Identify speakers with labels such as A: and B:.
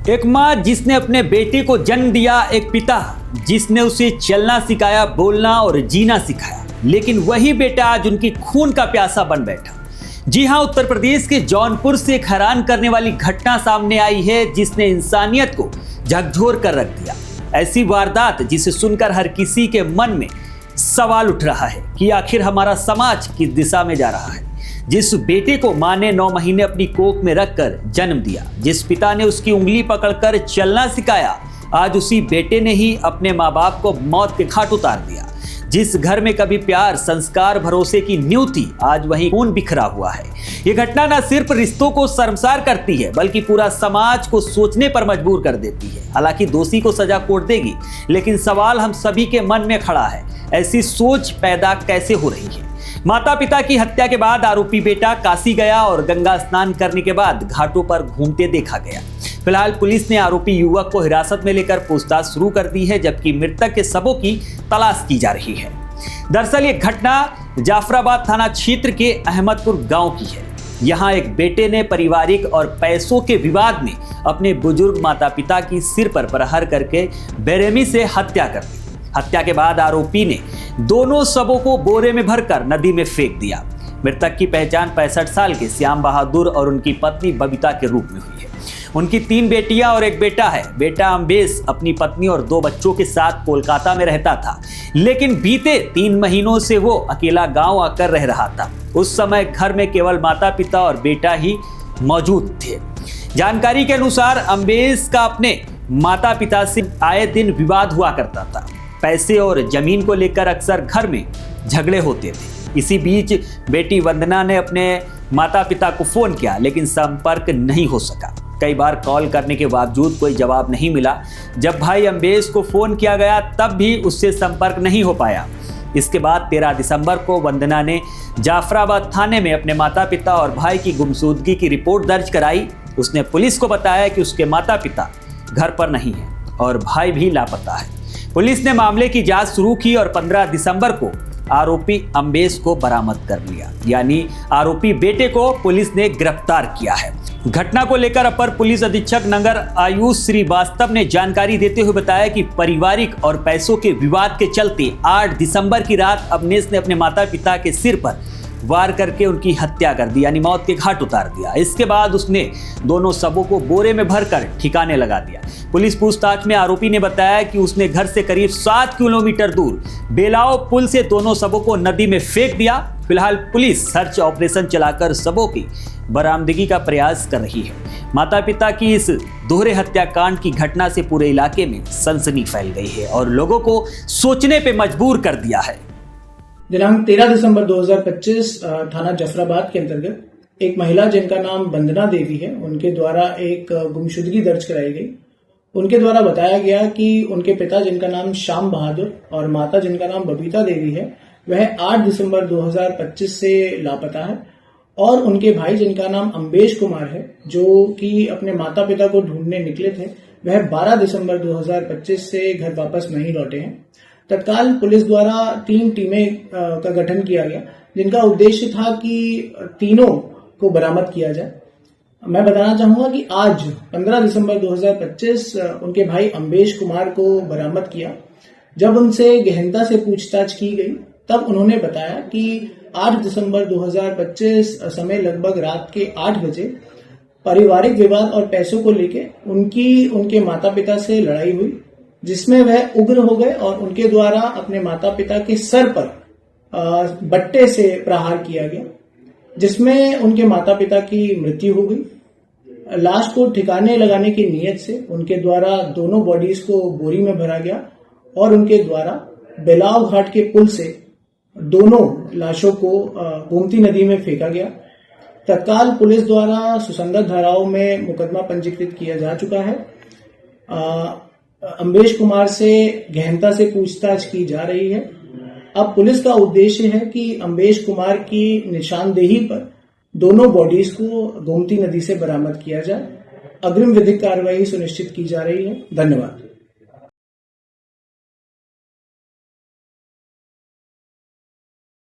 A: एक माँ जिसने अपने बेटे को जन्म दिया, एक पिता जिसने उसे चलना सिखाया, बोलना और जीना सिखाया, लेकिन वही बेटा आज उनकी खून का प्यासा बन बैठा। जी हां, उत्तर प्रदेश के जौनपुर से एक हैरान करने वाली घटना सामने आई है जिसने इंसानियत को झकझोर कर रख दिया। ऐसी वारदात जिसे सुनकर हर किसी के मन में सवाल उठ रहा है कि आखिर हमारा समाज किस दिशा में जा रहा है। जिस बेटे को मां ने 9 महीने अपनी कोख में रखकर जन्म दिया, जिस पिता ने उसकी उंगली पकड़कर चलना सिखाया, आज उसी बेटे ने ही अपने माँ बाप को मौत के घाट उतार दिया। जिस घर में कभी प्यार, संस्कार, भरोसे की नींव थी, आज वहीं खून बिखरा हुआ है। ये घटना न सिर्फ रिश्तों को शर्मसार करती है बल्कि पूरा समाज को सोचने पर मजबूर कर देती है। हालांकि दोषी को सजा कोर्ट देगी, लेकिन सवाल हम सभी के मन में खड़ा है, ऐसी सोच पैदा कैसे हो रही है। माता पिता की हत्या के बाद आरोपी बेटा काशी गया और गंगा स्नान करने के बाद घाटों पर घूमते देखा गया। फिलहाल पुलिस ने आरोपी युवक को हिरासत में लेकर पूछताछ शुरू कर दी है, जबकि मृतक के शवों की तलाश की जा रही है। दरअसल ये घटना जाफराबाद थाना क्षेत्र के अहमदपुर गांव की है। यहाँ एक बेटे ने पारिवारिक और पैसों के विवाद में अपने बुजुर्ग माता पिता की सिर पर प्रहार करके बेरहमी से हत्या कर दी। हत्या के बाद आरोपी ने दोनों शवों को बोरे में भरकर नदी में फेंक दिया। मृतक की पहचान 65 साल के श्याम बहादुर और उनकी पत्नी बबीता के रूप में हुई है। उनकी 3 बेटियां और एक बेटा है। बेटा अम्बेश अपनी पत्नी और 2 बच्चों के साथ कोलकाता में रहता था, लेकिन बीते 3 महीनों से वो अकेला गांव आकर रह रहा था। उस समय घर में केवल माता पिता और बेटा ही मौजूद थे। जानकारी के अनुसार अम्बेश का अपने माता पिता से आए दिन विवाद हुआ करता था। पैसे और जमीन को लेकर अक्सर घर में झगड़े होते थे। इसी बीच बेटी वंदना ने अपने माता पिता को फोन किया, लेकिन संपर्क नहीं हो सका। कई बार कॉल करने के बावजूद कोई जवाब नहीं मिला। जब भाई अम्बेश को फोन किया गया तब भी उससे संपर्क नहीं हो पाया। इसके बाद 13 दिसंबर को वंदना ने जाफराबाद थाने में अपने माता पिता और भाई की गुमशुदगी की रिपोर्ट दर्ज कराई। उसने पुलिस को बताया कि उसके माता पिता घर पर नहीं है और भाई भी लापता है। पुलिस ने मामले की जांच शुरू की और 15 दिसंबर को आरोपी अम्बेश को बरामद कर लिया, यानी आरोपी बेटे को पुलिस ने गिरफ्तार किया है। घटना को लेकर अपर पुलिस अधीक्षक नगर आयुष श्रीवास्तव ने जानकारी देते हुए बताया कि पारिवारिक और पैसों के विवाद के चलते 8 दिसंबर की रात अम्बेश ने अपने माता पिता के सिर पर वार करके उनकी हत्या कर दी, यानी मौत के घाट उतार दिया। इसके बाद उसने दोनों शवों को बोरे में भरकर ठिकाने लगा दिया। पुलिस पूछताछ में आरोपी ने बताया कि उसने घर से करीब 7 किलोमीटर दूर बेलाव पुल से दोनों शवों को नदी में फेंक दिया। फिलहाल पुलिस सर्च ऑपरेशन चलाकर शवों की बरामदगी का प्रयास कर रही है। माता पिता की इस दोहरे हत्याकांड की घटना से पूरे इलाके में सनसनी फैल गई है और लोगों को सोचने पे मजबूर कर दिया है।
B: दिनांक 13 दिसंबर 2025 थाना जाफराबाद के अंतर्गत एक महिला जिनका नाम वंदना देवी है, उनके द्वारा एक गुमशुदगी दर्ज कराई गई। उनके द्वारा बताया गया कि उनके पिता जिनका नाम श्याम बहादुर और माता जिनका नाम बबीता देवी है, वह 8 दिसंबर 2025 से लापता है और उनके भाई जिनका नाम अम्बेश कुमार है, जो कि अपने माता पिता को ढूंढने निकले थे, वह 12 दिसंबर 2025 से घर वापस नहीं लौटे हैं। तत्काल पुलिस द्वारा 3 टीमें का गठन किया गया, जिनका उद्देश्य था कि तीनों को बरामद किया जाए। मैं बताना चाहूंगा कि आज 15 दिसंबर 2025 उनके भाई अम्बेश कुमार को बरामद किया। जब उनसे गहनता से पूछताछ की गई तब उन्होंने बताया कि 8 दिसंबर 2025 समय लगभग रात के 8 बजे पारिवारिक विवाद और पैसों को लेकर उनके माता पिता से लड़ाई हुई, जिसमें वह उग्र हो गए और उनके द्वारा अपने माता पिता के सर पर बट्टे से प्रहार किया गया, जिसमें उनके माता पिता की मृत्यु हो गई। लाश को ठिकाने लगाने की नीयत से उनके द्वारा दोनों बॉडीज को बोरी में भरा गया और उनके द्वारा बेलाव घाट के पुल से दोनों लाशों को गोमती नदी में फेंका गया। तत्काल पुलिस द्वारा सुसंगत धाराओं में मुकदमा पंजीकृत किया जा चुका है। अम्बेश कुमार से गहनता से पूछताछ की जा रही है। अब पुलिस का उद्देश्य है कि अम्बेश कुमार की निशानदेही पर दोनों बॉडीज को गोमती नदी से बरामद किया जाए। अग्रिम विधिक कार्रवाई सुनिश्चित की जा रही है। धन्यवाद।